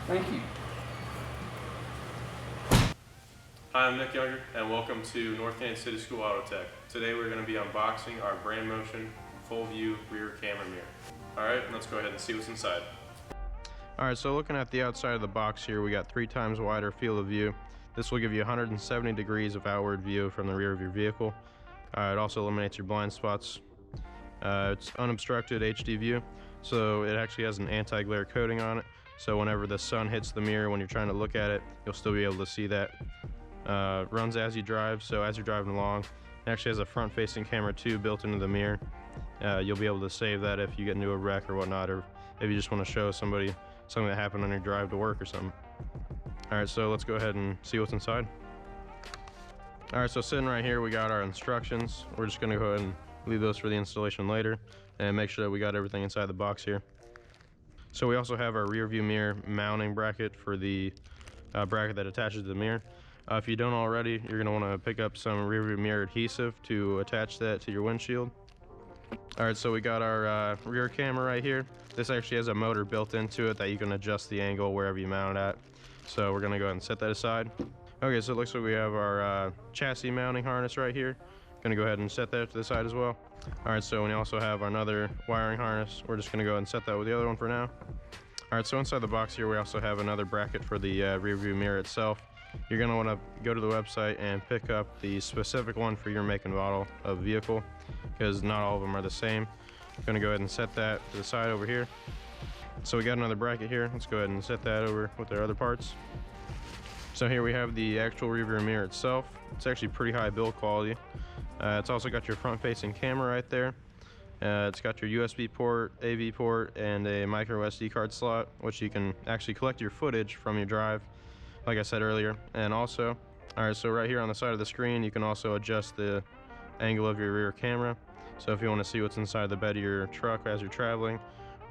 Thank you. Hi, I'm Nick Younger, and welcome to North Kansas City School Auto Tech. Today we're going to be unboxing our Brandmotion FULLVUE rear camera mirror. Alright, let's go ahead and see what's inside. Alright, so looking at the outside of the box here, we got 3 times wider field of view. This will give you 170 degrees of outward view from the rear of your vehicle. It also eliminates your blind spots. It's unobstructed HD view, so it actually has an anti-glare coating on it. So whenever the sun hits the mirror when you're trying to look at it, you'll still be able to see that. Runs as you drive, so as you're driving along. It actually has a front-facing camera too built into the mirror. You'll be able to save that if you get into a wreck or whatnot, or if you just want to show somebody something that happened on your drive to work or something. Alright, so let's go ahead and see what's inside. Alright, so sitting right here we got our instructions. We're just going to go ahead and leave those for the installation later and make sure that we got everything inside the box here. So we also have our rear view mirror mounting bracket for the bracket that attaches to the mirror. If you don't already, you're going to want to pick up some rear view mirror adhesive to attach that to your windshield. Alright, so we got our rear camera right here. This actually has a motor built into it that you can adjust the angle wherever you mount it at. So we're going to go ahead and set that aside. Okay, so it looks like we have our chassis mounting harness right here. Going to go ahead and set that to the side as well. Alright, so we also have another wiring harness. We're just going to go ahead and set that with the other one for now. Alright, so inside the box here we also have another bracket for the rear view mirror itself. You're going to want to go to the website and pick up the specific one for your make and model of vehicle, because not all of them are the same. I'm going to go ahead and set that to the side over here. So we got another bracket here. Let's go ahead and set that over with our other parts. So here we have the actual rear view mirror itself. It's actually pretty high build quality. It's also got your front facing camera right there. It's got your USB port, AV port, and a micro SD card slot, which you can actually collect your footage from your drive, like I said earlier. And also, alright, so right here on the side of the screen you can also adjust the angle of your rear camera. So if you want to see what's inside the bed of your truck as you're traveling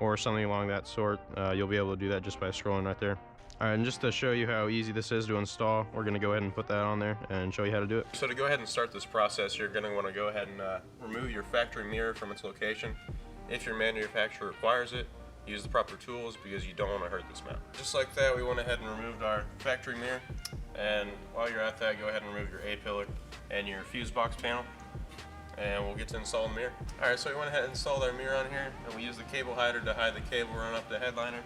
or something along that sort, you'll be able to do that just by scrolling right there. Alright, and just to show you how easy this is to install, we're going to go ahead and put that on there and show you how to do it. So to go ahead and start this process, you're going to want to go ahead and remove your factory mirror from its location. If your manufacturer requires it, use the proper tools because you don't want to hurt this mount. Just like that, we went ahead and removed our factory mirror. And while you're at that, go ahead and remove your A-pillar and your fuse box panel. And we'll get to install the mirror. Alright, so we went ahead and installed our mirror on here, and we used the cable hider to hide the cable run up the headliner.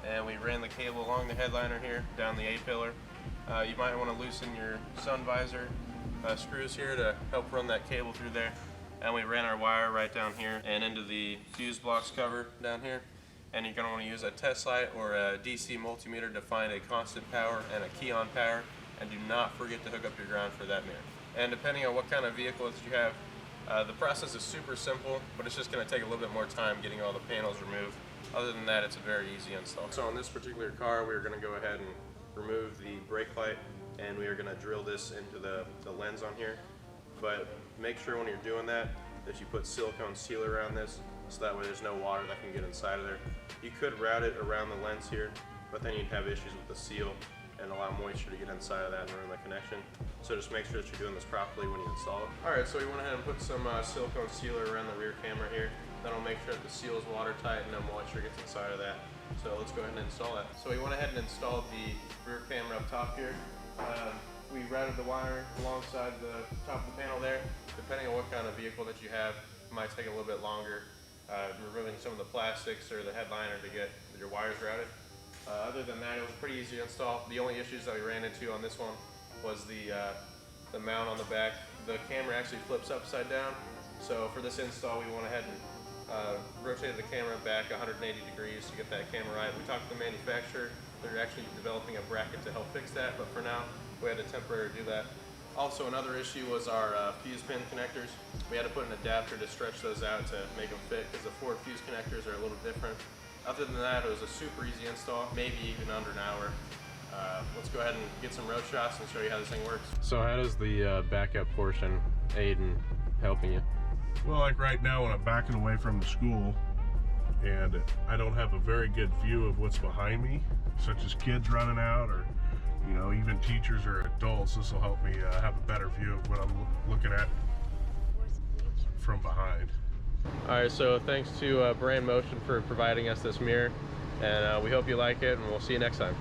And we ran the cable along the headliner here, down the A-pillar. You might want to loosen your sun visor screws here to help run that cable through there. And we ran our wire right down here and into the fuse box cover down here. And you're going to want to use a test light or a DC multimeter to find a constant power and a key on power. And do not forget to hook up your ground for that mirror. And depending on what kind of vehicle that you have, the process is super simple, but it's just going to take a little bit more time getting all the panels removed. Other than that, it's a very easy install. So on this particular car, we're going to go ahead and remove the brake light, and we are going to drill this into the lens on here. But make sure when you're doing that you put silicone seal around this, so that way there's no water that can get inside of there. You could route it around the lens here, but then you'd have issues with the seal and allow moisture to get inside of that and ruin the connection. So just make sure that you're doing this properly when you install it. Alright, so we went ahead and put some silicone sealer around the rear camera here. That'll make sure that the seal is watertight and no moisture gets inside of that. So let's go ahead and install that. So we went ahead and installed the rear camera up top here. We routed the wire alongside the top of the panel there. Depending on what kind of vehicle that you have, it might take a little bit longer removing some of the plastics or the headliner to get your wires routed. Other than that, it was pretty easy to install. The only issues that we ran into on this one was the mount on the back. The camera actually flips upside down. So for this install, we went ahead and rotated the camera back 180 degrees to get that camera right. We talked to the manufacturer. They're actually developing a bracket to help fix that, but for now, we had to temporarily do that. Also, another issue was our fuse pin connectors. We had to put an adapter to stretch those out to make them fit, because the Ford fuse connectors are a little different. Other than that, it was a super easy install, maybe even under an hour. Let's go ahead and get some road shots and show you how this thing works. So how does the backup portion aid in helping you? Well, like right now when I'm backing away from the school and I don't have a very good view of what's behind me, such as kids running out or, you know, even teachers or adults, this will help me have a better view of what I'm looking at from behind. Alright, so thanks to Brandmotion for providing us this mirror. and we hope you like it, and we'll see you next time.